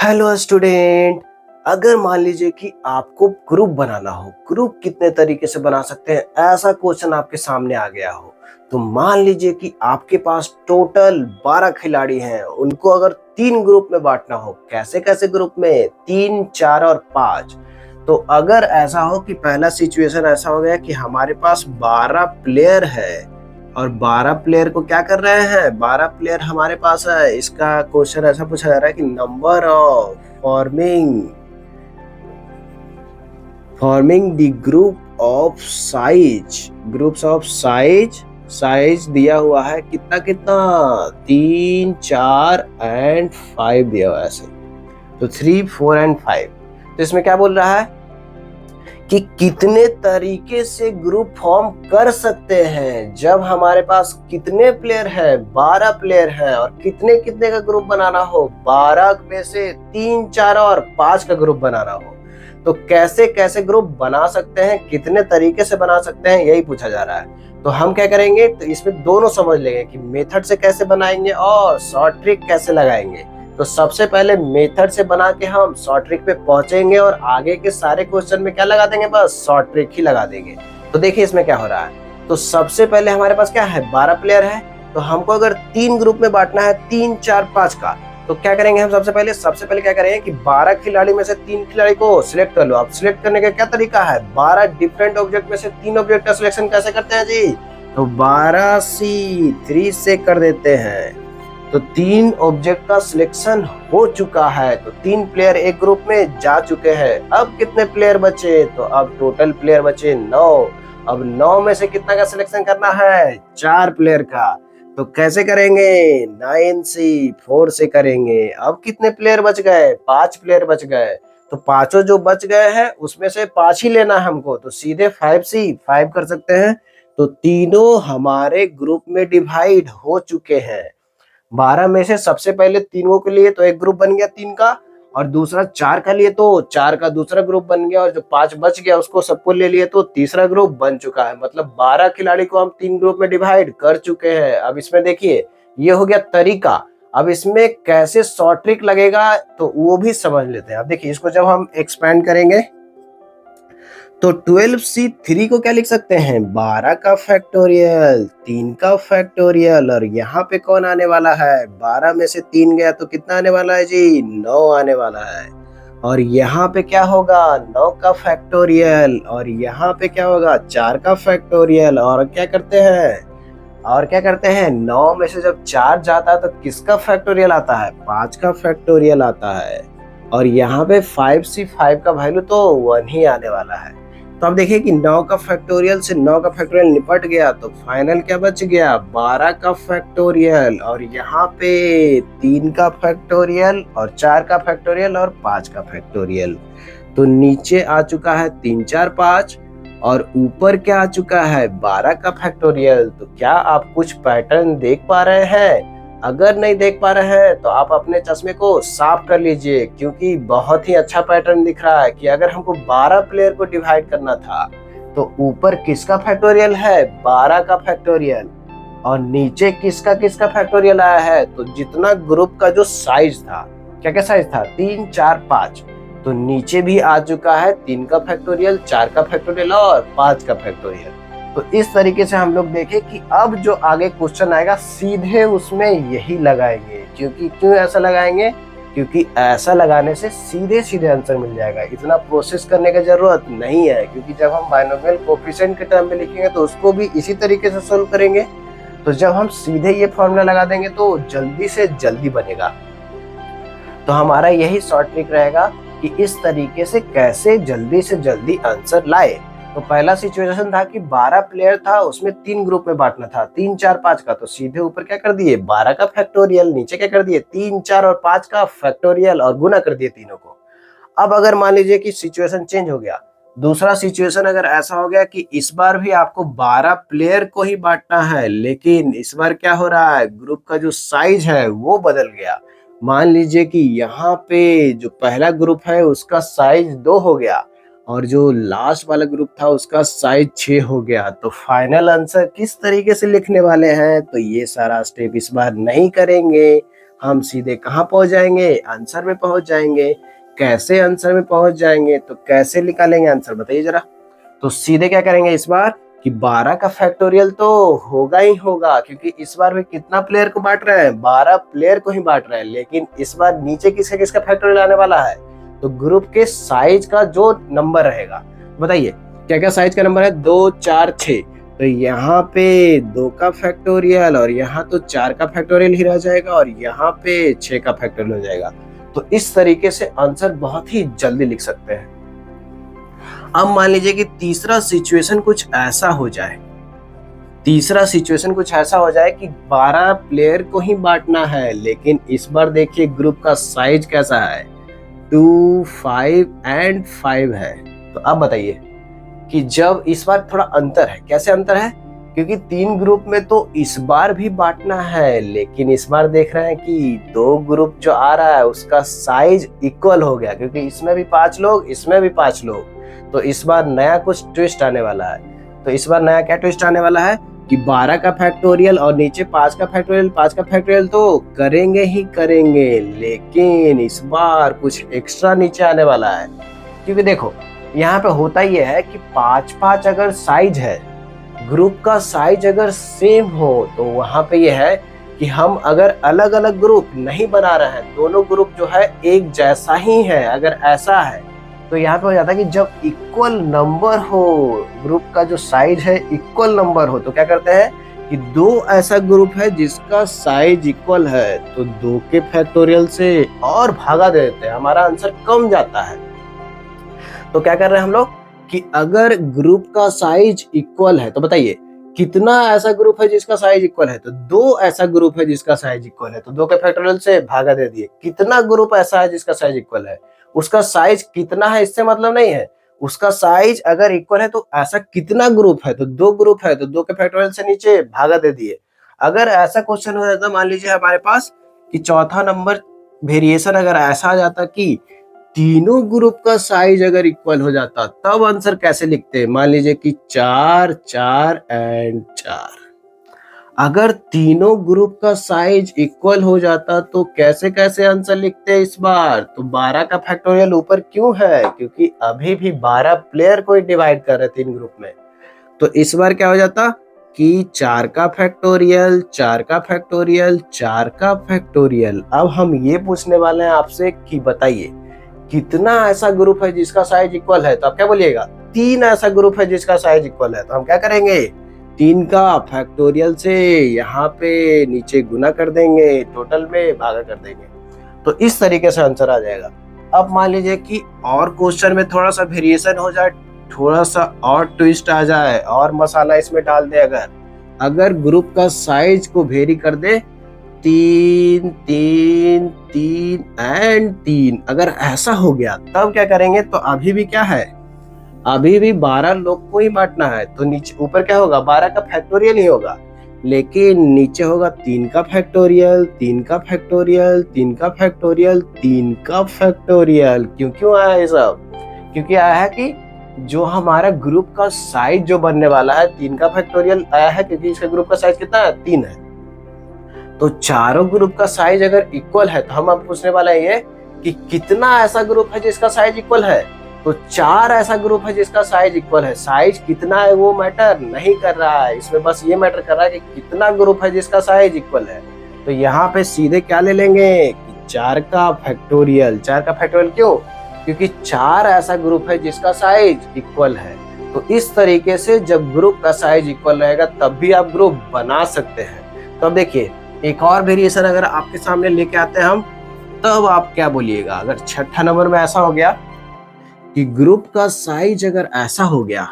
Hello student. अगर मान लीजिए कि आपको ग्रुप बनाना हो, ग्रुप कितने तरीके से बना सकते हैं, ऐसा क्वेश्चन आपके सामने आ गया हो, तो मान लीजिए कि आपके पास टोटल 12 खिलाड़ी हैं। उनको अगर 3 ग्रुप में बांटना हो, कैसे कैसे ग्रुप में, 3, 4 और 5। तो अगर ऐसा हो कि पहला सिचुएशन ऐसा हो गया कि हमारे पास 12 प्लेयर है और 12 प्लेयर को क्या कर रहे हैं, 12 प्लेयर हमारे पास है। इसका क्वेश्चन ऐसा पूछा जा रहा है कि number of forming the group of size, groups of size दिया हुआ है कितना कितना, 3, 4 एंड 5 दिया हुआ है ऐसे। तो 3, 4 एंड 5। तो इसमें क्या बोल रहा है कि कितने तरीके से ग्रुप फॉर्म कर सकते हैं जब हमारे पास कितने प्लेयर है, 12 प्लेयर है, और कितने कितने का ग्रुप बनाना हो, 12 में से 3, 4 और 5 का ग्रुप बनाना हो। तो कैसे कैसे ग्रुप बना सकते हैं, कितने तरीके से बना सकते हैं, यही पूछा जा रहा है। तो हम क्या करेंगे, तो इसमें दोनों समझ लेंगे कि मेथड से कैसे बनाएंगे और शॉर्ट ट्रिक कैसे लगाएंगे। तो सबसे पहले मेथड से बना के हम शॉर्ट ट्रिक पे पहुंचेंगे और आगे के सारे क्वेश्चन में क्या लगा देंगे, बस शॉर्ट ट्रिक ही लगा देंगे। तो देखिए इसमें क्या हो रहा है। तो सबसे पहले हमारे पास क्या है, 12 प्लेयर है। तो हमको अगर 3 ग्रुप में बांटना है, 3, 4, 5 का, तो क्या करेंगे हम, सबसे पहले क्या करेंगे कि 12 खिलाड़ी में से 3 खिलाड़ी को सिलेक्ट कर लो। अब सिलेक्ट करने का क्या तरीका है, 12 डिफरेंट ऑब्जेक्ट में से 3 ऑब्जेक्ट का सिलेक्शन कैसे करते हैं जी, तो 12C3 से कर देते हैं। तो 3 ऑब्जेक्ट का सिलेक्शन हो चुका है। तो 3 प्लेयर एक ग्रुप में जा चुके हैं। अब कितने प्लेयर बचे, तो अब टोटल प्लेयर बचे 9। अब 9 में से कितना का सिलेक्शन करना है, 4 प्लेयर का। तो कैसे करेंगे, 9C4 से करेंगे। अब कितने प्लेयर बच गए, 5 प्लेयर बच गए। तो पांचों जो बच गए हैं उसमें से 5 ही लेना है हमको, तो सीधे 5C5 कर सकते हैं। तो तीनों हमारे ग्रुप में डिवाइड हो चुके हैं। 12 में से सबसे पहले 3 के लिए तो एक ग्रुप बन गया 3 का, और दूसरा 4 का लिए तो 4 का दूसरा ग्रुप बन गया, और जो 5 बच गया उसको सबको ले लिए तो तीसरा ग्रुप बन चुका है। मतलब 12 खिलाड़ी को हम 3 ग्रुप में डिवाइड कर चुके हैं। अब इसमें देखिए ये हो गया तरीका। अब इसमें कैसे शॉर्ट ट्रिक लगेगा तो वो भी समझ लेते हैं। अब देखिए इसको जब हम एक्सपेंड करेंगे तो 12C3 को क्या लिख सकते हैं, 12 का फैक्टोरियल, 3 का फैक्टोरियल, और यहाँ पे कौन आने वाला है, 12 में से 3 गया तो कितना आने वाला है जी, 9 आने वाला है। और यहाँ पे क्या होगा, 9 का फैक्टोरियल, और यहाँ पे क्या होगा, 4 का फैक्टोरियल। और क्या करते हैं, 9 में से जब 4 जाता है तो किसका फैक्टोरियल आता है, 5 का फैक्टोरियल आता है। और यहाँ पे 5C5 का वैल्यू तो 1 ही आने वाला है। तो अब देखिए कि 9 का फैक्टोरियल से 9 का फैक्टोरियल निपट गया, तो फाइनल क्या बच गया, 12 का फैक्टोरियल, और यहाँ पे 3 का फैक्टोरियल और 4 का फैक्टोरियल और 5 का फैक्टोरियल। तो नीचे आ चुका है 3, 4, 5, और ऊपर क्या आ चुका है, 12 का फैक्टोरियल। तो क्या आप कुछ पैटर्न देख पा रहे हैं? अगर नहीं देख पा रहे हैं तो आप अपने चश्मे को साफ कर लीजिए, क्योंकि बहुत ही अच्छा पैटर्न दिख रहा है कि अगर हमको 12 प्लेयर को डिवाइड करना था तो ऊपर किसका फैक्टोरियल है, 12 का फैक्टोरियल, और नीचे किसका किसका फैक्टोरियल आया है, तो जितना ग्रुप का जो साइज था, क्या क्या साइज था, 3, 4, 5, तो नीचे भी आ चुका है 3 का फैक्टोरियल, 4 का फैक्टोरियल और 5 का फैक्टोरियल। तो इस तरीके से हम लोग देखें कि अब जो आगे क्वेश्चन आएगा सीधे उसमें यही लगाएंगे। क्यों ऐसा लगाएंगे, क्योंकि ऐसा लगाने से सीधे सीधे आंसर मिल जाएगा, इतना प्रोसेस करने की जरूरत नहीं है। क्योंकि जब हम बाइनोमियल कोएफिशिएंट के टर्म में लिखेंगे तो उसको भी इसी तरीके से सोल्व करेंगे। तो जब हम सीधे ये फॉर्मूला लगा देंगे तो जल्दी से जल्दी बनेगा। तो हमारा यही शॉर्ट ट्रिक रहेगा कि इस तरीके से कैसे जल्दी से जल्दी आंसर लाए। तो पहला सिचुएशन था कि 12 प्लेयर था, उसमें 3 ग्रुप में बांटना था, 3, 4, 5 का। तो सीधे ऊपर क्या कर दिए, 12 का फैक्टोरियल, नीचे क्या कर दिए, 3, 4 और 5 का फैक्टोरियल, और गुना कर दिए तीनों को। अब अगर मान लीजिए कि सिचुएशन चेंज हो गया, दूसरा सिचुएशन अगर ऐसा हो गया कि इस बार भी आपको 12 प्लेयर को ही बांटना है, लेकिन इस बार क्या हो रहा है, ग्रुप का जो साइज है वो बदल गया। मान लीजिए कि यहाँ पे जो पहला ग्रुप है उसका साइज 2 हो गया, और जो लास्ट वाला ग्रुप था उसका साइज 6 हो गया। तो फाइनल आंसर किस तरीके से लिखने वाले हैं, तो ये सारा स्टेप इस बार नहीं करेंगे। हम सीधे कहाँ पहुंच जाएंगे, आंसर में पहुंच जाएंगे। कैसे आंसर में पहुंच जाएंगे, तो कैसे निकालेंगे आंसर बताइए जरा। तो सीधे क्या करेंगे इस बार कि 12 का फैक्टोरियल तो होगा ही होगा, क्योंकि इस बार भी कितना प्लेयर को बांट रहे हैं, 12 प्लेयर को ही बांट रहे हैं। लेकिन इस बार नीचे किसका किसका फैक्टोरियल आने वाला है, तो ग्रुप के साइज का जो नंबर रहेगा, बताइए क्या क्या साइज का नंबर है, 2 4 6। तो यहाँ पे 2 का फैक्टोरियल और यहाँ तो 4 का फैक्टोरियल ही रह जाएगा और यहाँ पे 6 का फैक्टोरियल हो जाएगा। तो इस तरीके से आंसर बहुत ही जल्दी लिख सकते हैं। अब मान लीजिए कि तीसरा सिचुएशन कुछ ऐसा हो जाए, कि 12 प्लेयर को ही बांटना है, लेकिन इस बार देखिए ग्रुप का साइज कैसा है, 2 5 एंड 5 है। तो अब बताइए कि जब इस बार थोड़ा अंतर है, कैसे अंतर है, क्योंकि 3 ग्रुप में तो इस बार भी बांटना है, लेकिन इस बार देख रहे हैं कि 2 ग्रुप जो आ रहा है उसका साइज इक्वल हो गया, क्योंकि इसमें भी 5 लोग, इसमें भी 5 लोग। तो इस बार नया कुछ ट्विस्ट आने वाला है। तो इस बार नया क्या ट्विस्ट आने वाला है कि 12 का फैक्टोरियल और नीचे 5 का फैक्टोरियल तो करेंगे ही करेंगे, लेकिन इस बार कुछ एक्स्ट्रा नीचे आने वाला है। क्योंकि देखो यहाँ पे होता ही है कि 5-5 अगर साइज है, ग्रुप का साइज अगर सेम हो, तो वहां पे ये है कि हम अगर अलग अलग ग्रुप नहीं बना रहे हैं, दोनों ग्रुप जो है एक जैसा ही है, अगर ऐसा है तो यहाँ पे हो जाता है कि जब इक्वल नंबर हो, ग्रुप का जो साइज है इक्वल नंबर हो, तो क्या करते हैं कि 2 ऐसा ग्रुप है जिसका साइज इक्वल है, तो 2 के फैक्टोरियल से और भागा दे देते हैं, हमारा आंसर कम जाता है। तो क्या कर रहे हैं हम लोग कि अगर ग्रुप का साइज इक्वल है, तो बताइए कितना ऐसा ग्रुप है जिसका साइज इक्वल है, तो 2 ऐसा ग्रुप है जिसका साइज इक्वल है, तो 2 के फैक्टोरियल से भागा दे दिए। कितना ग्रुप ऐसा है जिसका साइज इक्वल है, उसका साइज कितना है इससे मतलब नहीं है, उसका साइज अगर इक्वल है तो ऐसा कितना ग्रुप है, तो 2 ग्रुप है, तो 2 के फैक्टोरियल से नीचे भागा दे दिए। अगर ऐसा क्वेश्चन हो जाता, मान लीजिए हमारे पास कि चौथा नंबर वेरिएशन अगर ऐसा आ जाता कि तीनों ग्रुप का साइज अगर इक्वल हो जाता, तब आंसर कैसे लिखते, मान लीजिए कि 4 4 एंड 4। अगर तीनों ग्रुप का साइज इक्वल हो जाता तो कैसे कैसे आंसर लिखते इस बार, तो 12 का फैक्टोरियल ऊपर क्यों है, क्योंकि अभी भी 12 प्लेयर को डिवाइड कर रहे 3 ग्रुप में। तो इस बार क्या हो जाता कि 4 का फैक्टोरियल 4 का फैक्टोरियल 4 का फैक्टोरियल। अब हम ये पूछने वाले हैं आपसे कि बताइए कितना ऐसा ग्रुप है जिसका साइज इक्वल है, तो आप क्या बोलिएगा, 3 ऐसा ग्रुप है जिसका साइज इक्वल है। तो हम क्या करेंगे, 3 का फैक्टोरियल से यहाँ पे नीचे गुना कर देंगे, टोटल में भागा कर देंगे, तो इस तरीके से आंसर आ जाएगा। अब मान लीजिए कि और क्वेश्चन में थोड़ा सा वेरिएशन हो जाए, थोड़ा सा और ट्विस्ट आ जाए और मसाला इसमें डाल दे, अगर ग्रुप का साइज को वेरी कर दे 3 3 3 एंड 3, अगर ऐसा हो गया तब क्या करेंगे, तो अभी भी क्या है, अभी भी 12 लोग को ही बांटना है, तो नीचे ऊपर क्या होगा, 12 का फैक्टोरियल ही होगा, लेकिन नीचे होगा 3 का फैक्टोरियल 3 का फैक्टोरियल 3 का फैक्टोरियल 3 का फैक्टोरियल। क्यों आया ये सब, क्योंकि आया है कि जो हमारा ग्रुप का साइज जो बनने वाला है 3 का फैक्टोरियल आया है, क्योंकि इसका ग्रुप का साइज कितना है, 3 है। तो चारों ग्रुप का साइज अगर इक्वल है, तो हम अब पूछने वाला है ये कि कितना ऐसा ग्रुप है जिसका साइज इक्वल है, तो 4 ऐसा ग्रुप है जिसका साइज इक्वल है। साइज कितना है वो मैटर नहीं कर रहा है, इसमें बस ये मैटर कर रहा है कि कितना ग्रुप है जिसका साइज इक्वल है। तो यहाँ पे सीधे क्या ले लेंगे कि 4 का फैक्टोरियल। 4 का फैक्टोरियल क्यों, क्योंकि 4 ऐसा ग्रुप है जिसका साइज इक्वल है। तो इस तरीके से जब ग्रुप का साइज इक्वल रहेगा तब भी आप ग्रुप बना सकते हैं। तो अब देखिए एक और वेरिएशन अगर आपके सामने लेके आते हैं हम, तब आप क्या बोलिएगा, अगर छठा नंबर में ऐसा हो गया कि ग्रुप का साइज अगर ऐसा हो गया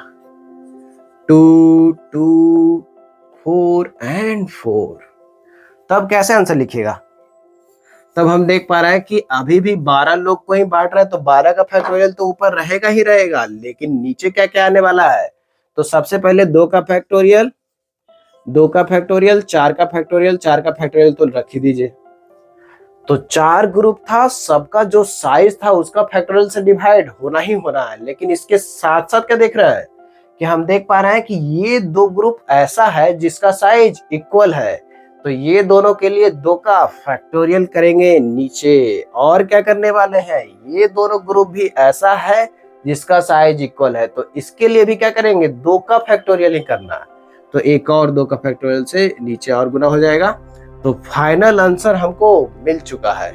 2 2 4 एंड 4, तब कैसे आंसर लिखिएगा। तब हम देख पा रहे हैं कि अभी भी 12 लोग को ही बांट रहे हैं, तो 12 का फैक्टोरियल तो ऊपर रहेगा ही रहेगा, लेकिन नीचे क्या क्या आने वाला है। तो सबसे पहले 2 का फैक्टोरियल 2 का फैक्टोरियल 4 का फैक्टोरियल 4 का फैक्टोरियल तो रख ही दीजिए। तो 4 ग्रुप था, सबका जो साइज था उसका फैक्टोरियल से डिवाइड होना ही होना है, लेकिन इसके साथ साथ क्या देख रहा है कि हम देख पा रहे हैं कि ये 2 ग्रुप ऐसा है जिसका साइज इक्वल है। तो ये दोनों के लिए 2 का फैक्टोरियल करेंगे नीचे। और क्या करने वाले हैं, ये दोनों ग्रुप भी ऐसा है जिसका साइज इक्वल है, तो इसके लिए भी क्या करेंगे, 2 का फैक्टोरियल ही करना है। तो एक और 2 का फैक्टोरियल से नीचे और गुना हो जाएगा। तो फाइनल आंसर हमको मिल चुका है।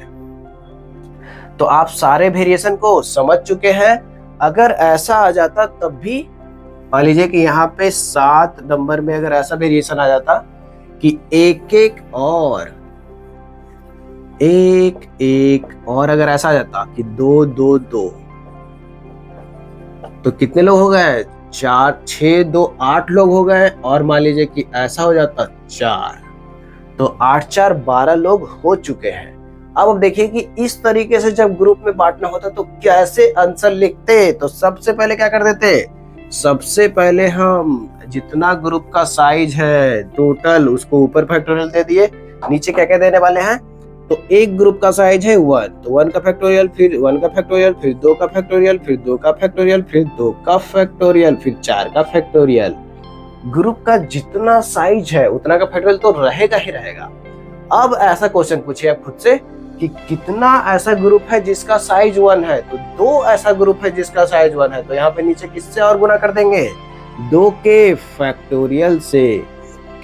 तो आप सारे वेरिएशन को समझ चुके हैं। अगर ऐसा आ जाता तब भी, मान लीजिए कि यहाँ पे 7 नंबर में अगर ऐसा वेरिएशन आ जाता कि एक एक और अगर ऐसा आ जाता कि 2 2 2, तो कितने लोग हो गए, 4 6 2 8 लोग हो गए। और मान लीजिए कि ऐसा हो जाता 4, तो 8 4 12 लोग हो चुके हैं। अब देखिए कि इस तरीके से जब ग्रुप में बांटना होता तो कैसे आंसर लिखते। तो सबसे पहले क्या कर देते, सबसे पहले हम जितना ग्रुप का साइज है टोटल उसको ऊपर फैक्टोरियल दे दिए, नीचे क्या क्या देने वाले हैं। तो एक ग्रुप का साइज है 1, तो 1 का फैक्टोरियल, फिर 1 का फैक्टोरियल, फिर 2 का फैक्टोरियल, फिर 2 का फैक्टोरियल, फिर 2 का फैक्टोरियल, फिर 4 का फैक्टोरियल। ग्रुप का जितना साइज है उतना का फैक्टोरियल तो रहेगा ही रहेगा। अब ऐसा क्वेश्चन पूछिए आप खुद से कि कितना ऐसा ग्रुप है जिसका साइज 1 है, तो 2 ऐसा ग्रुप है जिसका साइज 1 है, तो यहाँ पे नीचे किससे और गुना कर देंगे, 2 के फैक्टोरियल से।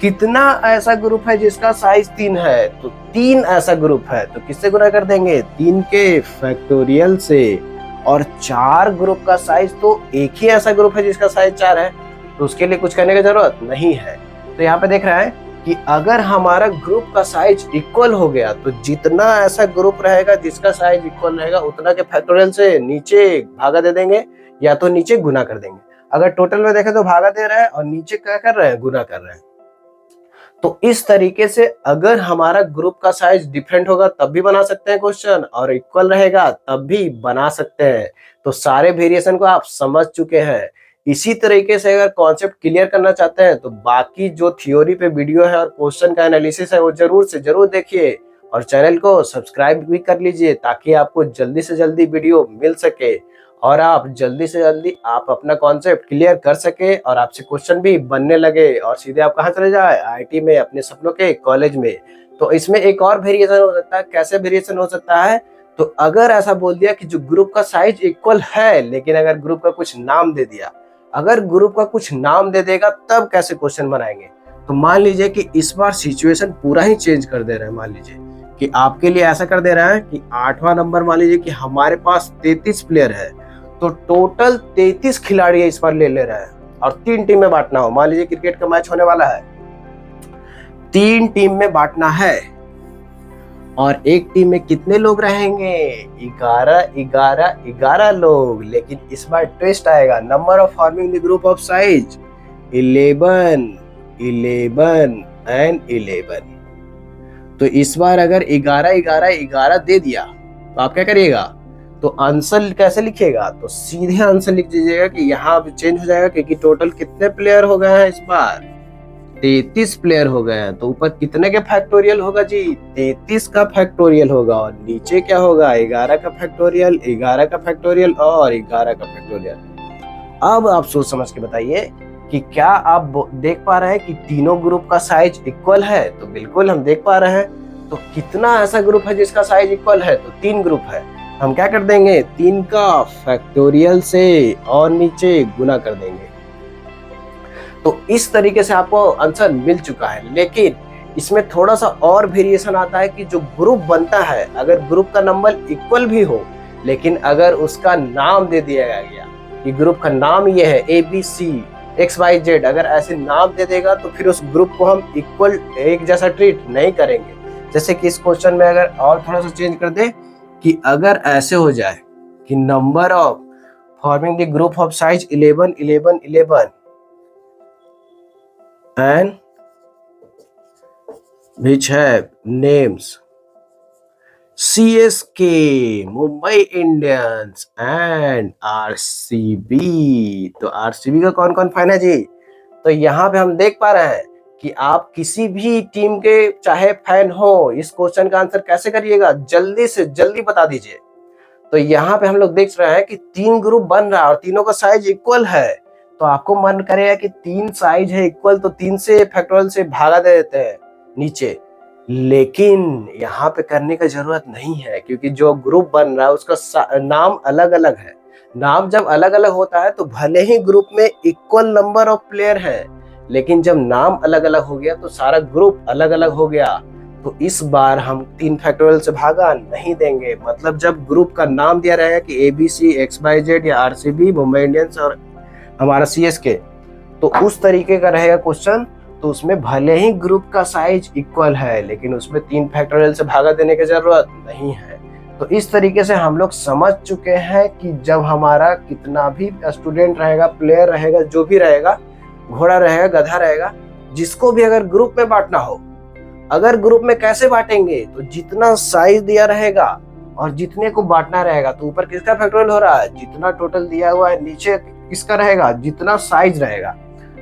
कितना ऐसा ग्रुप है जिसका साइज 3 है, तो 3 ऐसा ग्रुप है, तो किससे गुना कर देंगे, 3 के फैक्टोरियल से। और 4 ग्रुप का साइज, तो एक ही ऐसा ग्रुप है जिसका साइज 4 है, तो उसके लिए कुछ करने की जरूरत नहीं है। तो यहाँ पे देख रहा है कि अगर हमारा ग्रुप का साइज इक्वल हो गया तो जितना ऐसा ग्रुप रहेगा जिसका साइज इक्वल रहेगा उतना के फैक्टोरियल से नीचे भागा दे देंगे या तो नीचे गुना कर देंगे। अगर टोटल में देखें तो भागा दे रहा है और नीचे क्या कर रहे हैं, गुना कर रहे हैं। तो इस तरीके से अगर हमारा ग्रुप का साइज डिफरेंट होगा तब भी बना सकते हैं क्वेश्चन, और इक्वल रहेगा तब भी बना सकते हैं। तो सारे वेरिएशन को आप समझ चुके हैं। इसी तरीके से अगर कॉन्सेप्ट क्लियर करना चाहते हैं तो बाकी जो थ्योरी पे वीडियो है और क्वेश्चन का एनालिसिस है वो जरूर से जरूर देखिए, और चैनल को सब्सक्राइब भी कर लीजिए ताकि आपको जल्दी से जल्दी वीडियो मिल सके और आप जल्दी से जल्दी आप अपना कॉन्सेप्ट क्लियर कर सके और आपसे क्वेश्चन भी बनने लगे और सीधे आप कहाँ चले जाए, आईआईटी में, अपने सपनों के कॉलेज में। तो इसमें एक और वेरिएशन हो सकता है। कैसे वेरिएशन हो सकता है, तो अगर ऐसा बोल दिया कि जो ग्रुप का साइज इक्वल है लेकिन अगर ग्रुप का कुछ नाम दे दिया, अगर ग्रुप का कुछ नाम दे देगा तब कैसे क्वेश्चन बनाएंगे। तो मान लीजिए कि इस बार सिचुएशन पूरा ही चेंज कर दे रहे हैं। मान लीजिए कि आपके लिए ऐसा कर दे रहा है कि 8वां नंबर, मान लीजिए कि हमारे पास 33 प्लेयर है, तो टोटल 33 खिलाड़ी इस बार ले रहा है और 3 टीम में बांटना हो। मान लीजिए क्रिकेट का मैच होने वाला है, 3 टीम में बांटना है और एक टीम में कितने लोग रहेंगे, 11 लोग। लेकिन इस बार ट्विस्ट आएगा, number of forming the group of size 11 and 11। तो इस बार अगर 11 दे दिया तो आप क्या करिएगा, तो आंसर कैसे लिखिएगा, तो सीधे आंसर लिख दीजिएगा कि यहाँ चेंज हो जाएगा क्योंकि टोटल कितने प्लेयर हो गए हैं, इस बार 33 प्लेयर हो गए हैं। तो ऊपर कितने के फैक्टोरियल होगा जी, 33 का फैक्टोरियल होगा, और नीचे क्या होगा, 11 का फैक्टोरियल, 11 का फैक्टोरियल और 11 का फैक्टोरियल। अब आप सोच समझ के बताइए कि क्या आप देख पा रहे हैं कि तीनों ग्रुप का साइज इक्वल है। तो बिल्कुल हम देख पा रहे हैं। तो कितना ऐसा ग्रुप है जिसका साइज इक्वल है, तो 3 ग्रुप है। हम क्या कर देंगे, 3 का फैक्टोरियल से और नीचे गुना कर देंगे। तो इस तरीके से आपको आंसर मिल चुका है। लेकिन इसमें थोड़ा सा और वेरिएशन आता है कि जो ग्रुप बनता है, अगर ग्रुप का नंबर इक्वल भी हो लेकिन अगर उसका नाम दे दिया गया कि ग्रुप का नाम ये है ABC XYZ, अगर ऐसे नाम दे देगा तो फिर उस ग्रुप को हम इक्वल एक जैसा ट्रीट नहीं करेंगे। जैसे कि इस क्वेश्चन में अगर और थोड़ा सा चेंज कर दे कि अगर ऐसे हो जाए कि number of forming the group of size 11 and which have names CSK, Mumbai Indians and RCB। तो RCB का कौन कौन फैन है जी, तो यहाँ पे हम देख पा रहे हैं कि आप किसी भी टीम के चाहे फैन हो, इस क्वेश्चन का आंसर कैसे करिएगा, जल्दी से जल्दी बता दीजिए। तो यहाँ पे हम लोग देख रहे हैं कि 3 ग्रुप बन रहा है और तीनों का साइज इक्वल है। तो आपको मन करेगा कि 3 साइज है इक्वल, तो 3 से फैक्टोरियल से भागा दे देते हैं नीचे, लेकिन यहाँ पे करने का जरूरत नहीं है, क्योंकि जो ग्रुप बन रहा है उसका नाम अलग अलग है। नाम जब अलग अलग होता है तो भले ही ग्रुप में इक्वल नंबर ऑफ प्लेयर है, लेकिन जब नाम अलग अलग हो गया तो सारा ग्रुप अलग अलग हो गया। तो इस बार हम 3 फैक्टोरियल से भागा नहीं देंगे। मतलब जब ग्रुप का नाम दिया रहेगा कि ABC, XYZ या RCB, मुंबई इंडियंस और हमारा CSK, तो उस तरीके का रहेगा क्वेश्चन। तो उसमें भले ही ग्रुप का साइज इक्वल है, लेकिन उसमें 3 फैक्टोरियल से भागा देने की जरूरत नहीं है। तो इस तरीके से हम लोग समझ चुके हैं कि जब हमारा कितना भी स्टूडेंट रहेगा, प्लेयर रहेगा, जो भी रहेगा, घोड़ा रहेगा, गधा रहेगा, जिसको भी अगर ग्रुप में बांटना हो, अगर ग्रुप में कैसे बांटेंगे, तो जितना साइज दिया रहेगा और जितने को बांटना रहेगा, तो ऊपर किसका फैक्टोरियल हो रहा है, जितना टोटल दिया हुआ है, नीचे किसका रहेगा, जितना साइज रहेगा।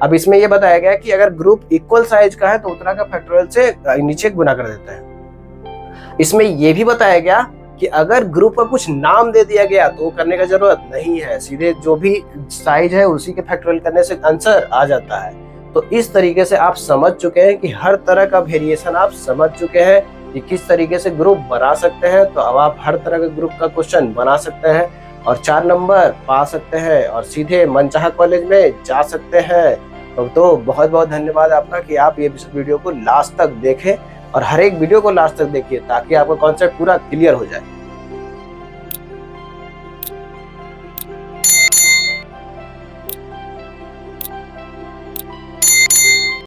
अब इसमें यह बताया गया कि अगर ग्रुप इक्वल साइज का है तो उतना का फैक्टोरियल से नीचे गुना कर देते हैं। इसमें यह भी बताया गया कि अगर ग्रुप का कुछ नाम दे दिया गया तो करने का जरूरत नहीं है, सीधे जो भी साइज है उसी के फैक्टोरियल करने से आंसर आ जाता है। तो इस तरीके से आप समझ चुके हैं कि हर तरह का वेरिएशन आप समझ चुके हैं कि किस तरीके से ग्रुप बना सकते हैं। तो अब आप हर तरह के ग्रुप का क्वेश्चन बना सकते हैं और 4 नंबर पा सकते हैं और सीधे मनचाहा कॉलेज में जा सकते हैं। तो बहुत बहुत धन्यवाद आपका कि आप ये वीडियो को लास्ट तक देखें और हर एक वीडियो को लास्ट तक देखिए, ताकि आपका कॉन्सेप्ट पूरा क्लियर हो जाए।